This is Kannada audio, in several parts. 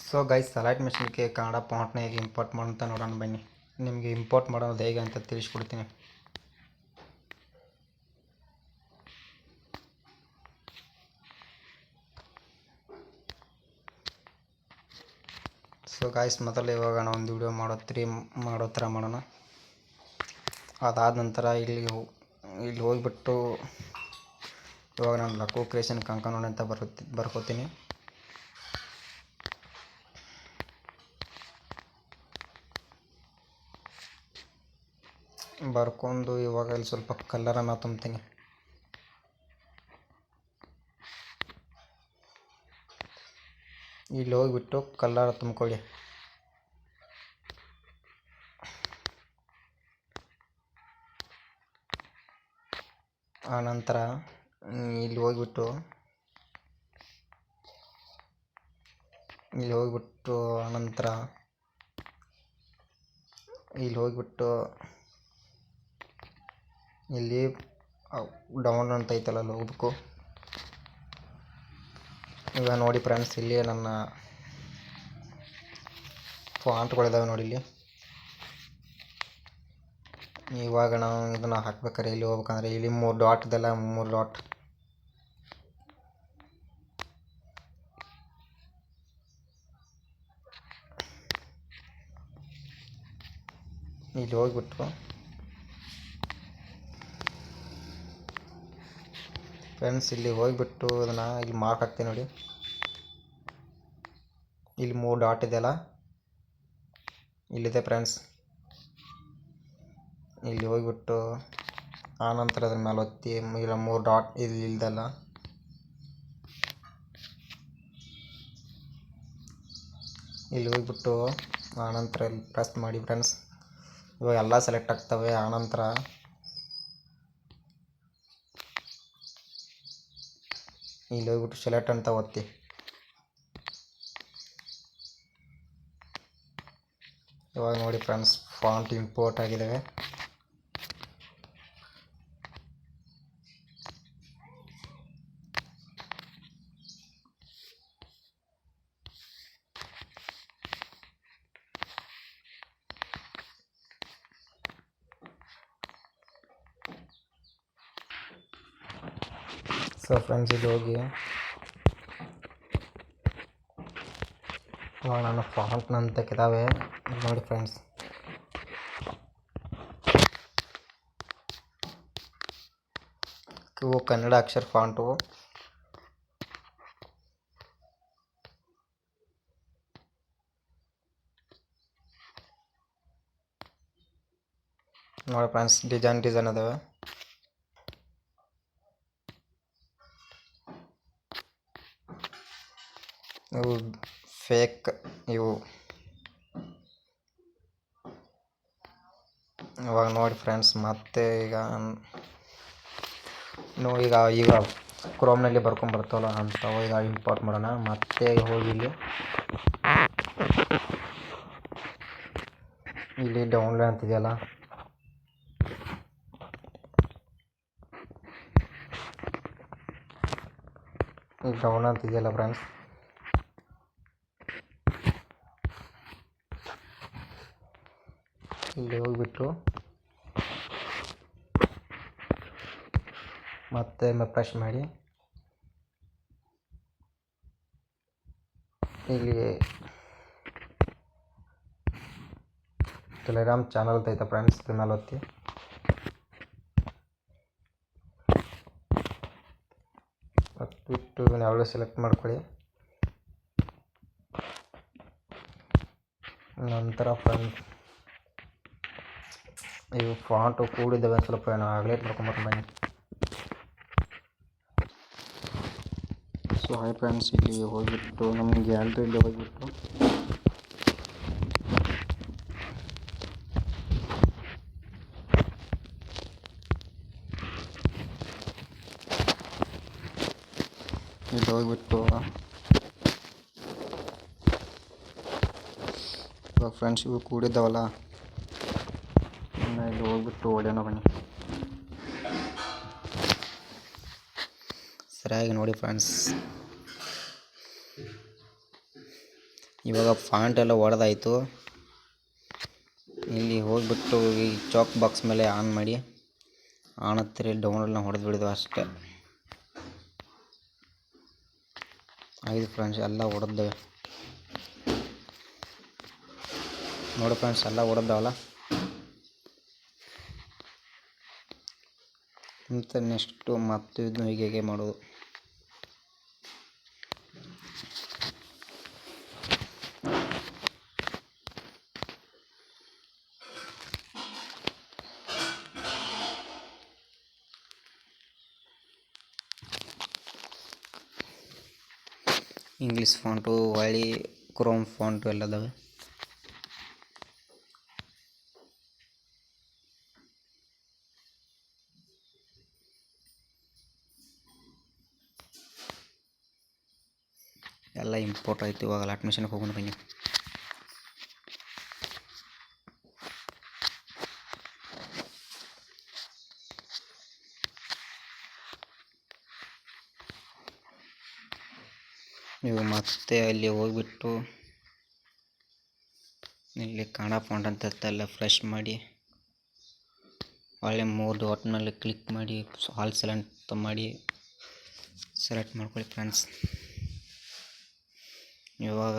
ಸೊ ಗೈಸ್ ಸಲೈಟ್ ಮೆಷಿನ್ಗೆ ಕನ್ನಡ ಫಾಂಟ್ನ ಹೇಗೆ ಇಂಪೋರ್ಟ್ ಮಾಡೋಂತ ನೋಡೋಣ ಬನ್ನಿ. ನಿಮಗೆ ಇಂಪೋರ್ಟ್ ಮಾಡೋದು ಹೇಗೆ ಅಂತ ತಿಳಿಸ್ಕೊಡ್ತೀನಿ. ಸೊ ಗೈಸ್ ಮೊದಲು ಇವಾಗ ನಾವು ಒಂದು ವಿಡಿಯೋ ಮಾಡೋ ಥರ ಮಾಡೋಣ. ಅದಾದ ನಂತರ ಇಲ್ಲಿ ಹೋಗಿಬಿಟ್ಟು ಇವಾಗ ನಾನು ಲಕ್ಕೋ ಕ್ರಿಯೇಷನ್ ಕಂಕನೋಣ ಅಂತ ಬರ್ಕೋತೀನಿ. ಬರ್ಕೊಂಡು ಇವಾಗ ಇಲ್ಲಿ ಸ್ವಲ್ಪ ಕಲರನ್ನು ತುಂಬ್ತೀನಿ. ಇಲ್ಲಿ ಹೋಗಿಬಿಟ್ಟು ಕಲರ್ ತುಂಬ್ಕೊಳ್ಳಿ. ಆನಂತರ ಇಲ್ಲಿ ಹೋಗಿಬಿಟ್ಟು ಆನಂತರ ಇಲ್ಲಿ ಡೌನ್ ಅಂತ ಐತಲ್ಲ ಅಲ್ಲಿ ಹೋಗ್ಬೇಕು. ಈಗ ನೋಡಿ ಫ್ರೆಂಡ್ಸ್, ಇಲ್ಲಿ ನನ್ನ ಫಾಂಟ್ಗಳಿದ್ದಾವೆ ನೋಡಿ. ಇಲ್ಲಿ ಇವಾಗ ನಾವು ಇದನ್ನು ಹಾಕ್ಬೇಕಾದ್ರೆ ಇಲ್ಲಿ ಹೋಗ್ಬೇಕಂದ್ರೆ ಇಲ್ಲಿ 3 ಡಾಟ್ ಇದೆಲ್ಲ, 3 ಡಾಟ್ ಇಲ್ಲಿ ಹೋಗ್ಬಿಟ್ಟು ಫ್ರೆಂಡ್ಸ್ ಇಲ್ಲಿ ಹೋಗಿಬಿಟ್ಟು ಅದನ್ನು ಇಲ್ಲಿ ಮಾರ್ಕ್ ಹಾಕ್ತೀನಿ ನೋಡಿ. ಇಲ್ಲಿ 3 ಡಾಟ್ ಇದೆಯಲ್ಲ, ಇಲ್ಲಿದೆ ಫ್ರೆಂಡ್ಸ್. ಇಲ್ಲಿ ಹೋಗಿಬಿಟ್ಟು ಆನಂತರ ಅದ್ರ ಮೇಲೆ ಒತ್ತಿ ಇಲ್ಲ 3 ಡಾಟ್ ಇಲ್ಲಿ ಇಲ್ದಲ್ಲ ಇಲ್ಲಿ ಹೋಗಿಬಿಟ್ಟು ಆನಂತರ ಇಲ್ಲಿ ಪ್ರೆಸ್ ಮಾಡಿ ಫ್ರೆಂಡ್ಸ್. ಇವಾಗ ಎಲ್ಲ ಸೆಲೆಕ್ಟ್ ಆಗ್ತವೆ. ಆನಂತರ ಇಲ್ಲಿ ಹೋಗ್ಬಿಟ್ಟು ಸೆಲೆಕ್ಟ್ ಅಂತ ಒತ್ತಿ. ಇವಾಗ ನೋಡಿ ಫ್ರೆಂಡ್ಸ್, ಫಾಂಟ್ ಇಂಪೋರ್ಟ್ ಆಗಿದ್ದಾವೆ. ಸೊ ಫ್ರೆಂಡ್ಸ್ ಇಲ್ಲಿ ಹೋಗಿ ಇವಾಗ ನನ್ನ ಫಾಂಟ್ನಂತ ಇದಾವೆ ನೋಡಿ ಫ್ರೆಂಡ್ಸ್. ಇವು ಕನ್ನಡ ಅಕ್ಷರ ಫಾಂಟು. ನೋಡಿ ಫ್ರೆಂಡ್ಸ್, ಡಿಸೈನ್ ಅದಾವೆ. ಇವು ಫೇಕ್. ಇವಾಗ ನೋಡಿ ಫ್ರೆಂಡ್ಸ್, ಮತ್ತೆ ಈಗ ಕ್ರೋಮ್ನಲ್ಲಿ ಬರ್ತಾವಲ್ಲ ಅಂಥವು ಈಗ ಇಂಪೋರ್ಟ್ ಮಾಡೋಣ. ಮತ್ತೆ ಹೋಗಿ ಇಲ್ಲಿ ಡೌನ್ಲೋಡ್ ಅಂತಿದೆಯಲ್ಲ, ಫ್ರೆಂಡ್ಸ್. ಇಲ್ಲಿ ಹೋಗ್ಬಿಟ್ಟು ಮತ್ತೆ ಪ್ರೆಸ್ ಮಾಡಿ ಇಲ್ಲಿ ಟೆಲಿಗ್ರಾಮ್ ಚಾನಲ್ ಐತೆ ಫ್ರೆಂಡ್ಸ್. ಇದ್ರ ಮೇಲೆ ಒತ್ತಿ ಬಿಟ್ಟು ಯಾವ್ದು ಸೆಲೆಕ್ಟ್ ಮಾಡ್ಕೊಳ್ಳಿ. ನಂತರ ಫ್ರೆಂಡ್ಸ್ ಇವು ಫಾಂಟು ಕೂಡಿದ್ದಾವೆ, ಸ್ವಲ್ಪ ಆಗಲೇ ಮಾಡ್ಕೊಂಬರ್ತೀನಿ ಬನ್ನಿ. ಸೊ ಹಾಯ್ ಫ್ರೆಂಡ್ಸ್, ಇಲ್ಲಿ ಹೋಗಿಬಿಟ್ಟು ನಮಗೆ ಗ್ಯಾಲರಿಯಲ್ಲಿ ಹೋಗಿಬಿಟ್ಟು ಇವಾಗ ಫ್ರೆಂಡ್ಸ್ ಇವು ಕೂಡಿದ್ದಾವಲ್ಲ, ಇಲ್ಲಿ ಹೋಗ್ಬಿಟ್ಟು ಹೊಡೆಯೋಣ ಬನ್ನಿ. ಸರಿಯಾಗಿ ನೋಡಿ ಫ್ರೆಂಡ್ಸ್, ಇವಾಗ ಫಾಂಟ್ ಎಲ್ಲ ಹೊಡೆದಾಯಿತು. ಇಲ್ಲಿ ಹೋಗಿಬಿಟ್ಟು ಈ ಚಾಕ್ ಬಾಕ್ಸ್ ಮೇಲೆ ಆನ್ ಮಾಡಿ ಆನ್ ಹತ್ತಿರ ಡೌನ್ಲೋಡ್ನ ಹೊಡೆದು ಬಿಡೋದು ಅಷ್ಟೇ. ಆಯ್ತು ಫ್ರೆಂಡ್ಸ್, ಎಲ್ಲ ಹೊಡೆದ್ದೇವೆ ನೋಡಿ ಫ್ರೆಂಡ್ಸ್, ಎಲ್ಲ ಹೊಡೆದವಲ್ಲ. ಮತ್ತು ನೆಕ್ಸ್ಟು ಮತ್ತು ಇದನ್ನು ಹೀಗೆ ಮಾಡೋದು. ಇಂಗ್ಲೀಷ್ ಫಾಂಟು, ಹೊಳ್ಳಿ ಕ್ರೋಮ್ ಫಾಂಟು ಎಲ್ಲ ಅದಾವೆ. ಎಲ್ಲ ಇಂಪೋರ್ಟ್ ಆಯಿತು. ಇವಾಗ ಅಡ್ಮಿಷನ್ಗೆ ಹೋಗೋಣ ಬನ್ನಿ. ನೀವು ಮತ್ತೆ ಅಲ್ಲಿ ಹೋಗಿಬಿಟ್ಟು ಇಲ್ಲಿ ಕನ್ನಡ ಫಾಂಟ್ ಅಂತ ಇರ್ತಲ್ಲ, ಫ್ರೆಶ್ ಮಾಡಿ ಒಳ್ಳೆ 3 ಡಾಟ್ ಮೇಲೆ ಕ್ಲಿಕ್ ಮಾಡಿ ಆಲ್ ಸೆಲೆಕ್ಟ್ ಮಾಡಿ ಸೆಲೆಕ್ಟ್ ಮಾಡ್ಕೊಳ್ಳಿ ಫ್ರೆಂಡ್ಸ್. ಇವಾಗ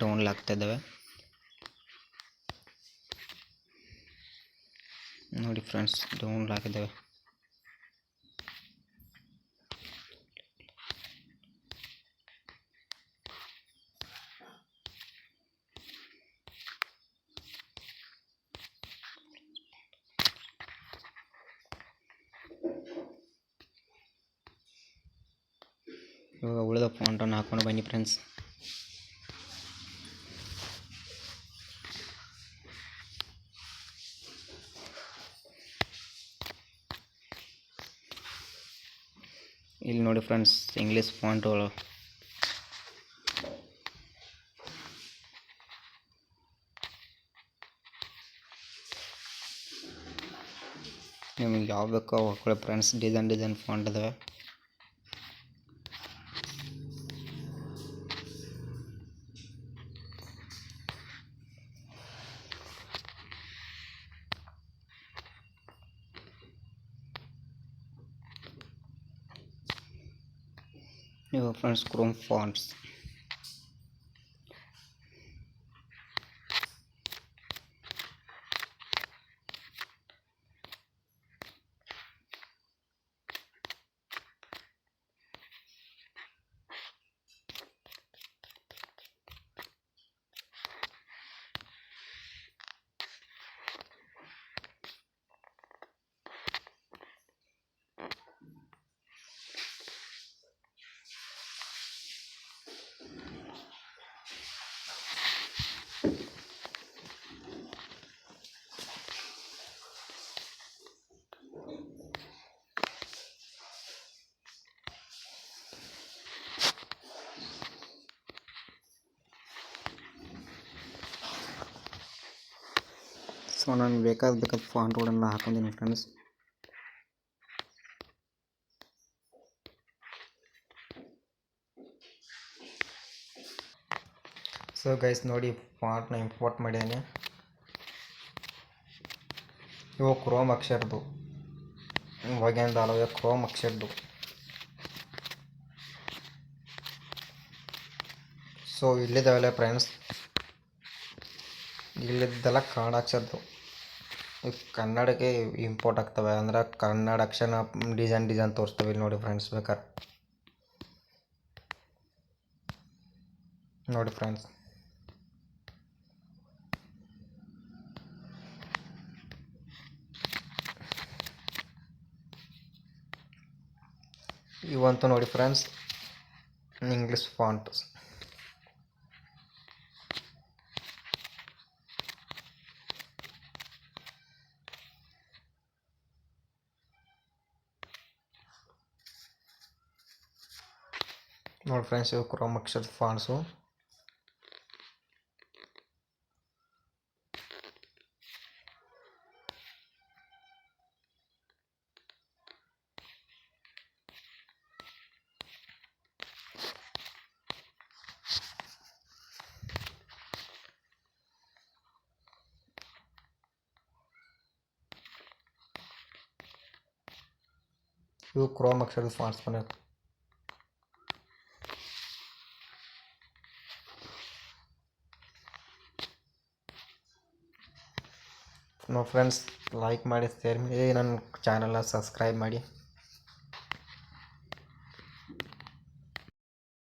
ಡೌನ್ಲೋಡ್ ಆಗ್ತಾ ಇದ್ದಾವೆ ನೋಡಿ ಫ್ರೆಂಡ್ಸ್, ಡೌನ್ಲೋಡ್ ಆಗಿದ್ದಾವೆ. ಇವಾಗ ಉಳಿದ ಫಾಂಟನ್ನು ಹಾಕೊಂಡು ಬನ್ನಿ ಫ್ರೆಂಡ್ಸ್. ಇಲ್ಲಿ ನೋಡಿ ಫ್ರೆಂಡ್ಸ್, ಇಂಗ್ಲೀಷ್ ಫಾಂಟುಗಳು. ನಿಮಗೆ ಯಾವ ಬೇಕೋ ಹಾಕೊಳ್ಳಿ ಫ್ರೆಂಡ್ಸ್. ಡಿಸೈನ್ ಫಾಂಟ್ ಇದಾವೆ. ಇವಾಗ ಫ್ರೆಂಡ್ಸ್ ಕ್ರೋಮ್ ಫಾಂಟ್ಸ್. ಸೊ ನಾನು ಬೇಕಾದ ಫಾಂಟ್ಗಳನ್ನು ಹಾಕೊಂಡಿದ್ದೀನಿ ಫ್ರೆಂಡ್ಸ್. ಸೊ ಗೈಸ್ ನೋಡಿ, ಫಾಂಟ್ನ ಇಂಪೋರ್ಟ್ ಮಾಡ್ಯಾನೆ. ಇವು ಕ್ರೋಮ್ ಅಕ್ಷರದ್ದು, ಇವಾಗಿಂದ ಅಲ್ಲವೇ ಕ್ರೋಮ್ ಅಕ್ಷರದ್ದು. ಸೊ ಇಲ್ಲಿದ್ದಾವೆಲ್ಲ ಫ್ರೆಂಡ್ಸ್, ಇಲ್ಲಿದ್ದೆಲ್ಲ ಕನ್ನಡ ಅಕ್ಷರದ್ದು. ಕನ್ನಡಕ್ಕೆ ಇಂಪೋರ್ಟ್ ಆಗ್ತವೆ, ಅಂದ್ರೆ ಕನ್ನಡ ಅಕ್ಷರ ಡಿಸೈನ್ ತೋರಿಸ್ತವೆ. ಇಲ್ಲಿ ನೋಡಿ ಫ್ರೆಂಡ್ಸ್, ಬೇಕಾರೆ ನೋಡಿ ಫ್ರೆಂಡ್ಸ್. ಇವಂತೂ ನೋಡಿ ಫ್ರೆಂಡ್ಸ್, ಇಂಗ್ಲೀಷ್ ಫಾಂಟ್. ನೋಡಿ ಫ್ರೆಂಡ್ಸ್, ಇವು ಕ್ರೋಮ್ ಅಕ್ಷರದ ಫಾಂಟ್ಸು. ಇವು ಕ್ರೋಮ್ ಅಕ್ಷರ ಸ್ಮಾರ್ಟ್ ಫೋನ್ ಫ್ರೆಂಡ್ಸ್ ಲೈಕ್ ಮಾಡಿ ಶೇರ್ ಮಾಡಿ ನನ್ನ ಚಾನಲ್ನ ಸಬ್ಸ್ಕ್ರೈಬ್ ಮಾಡಿ.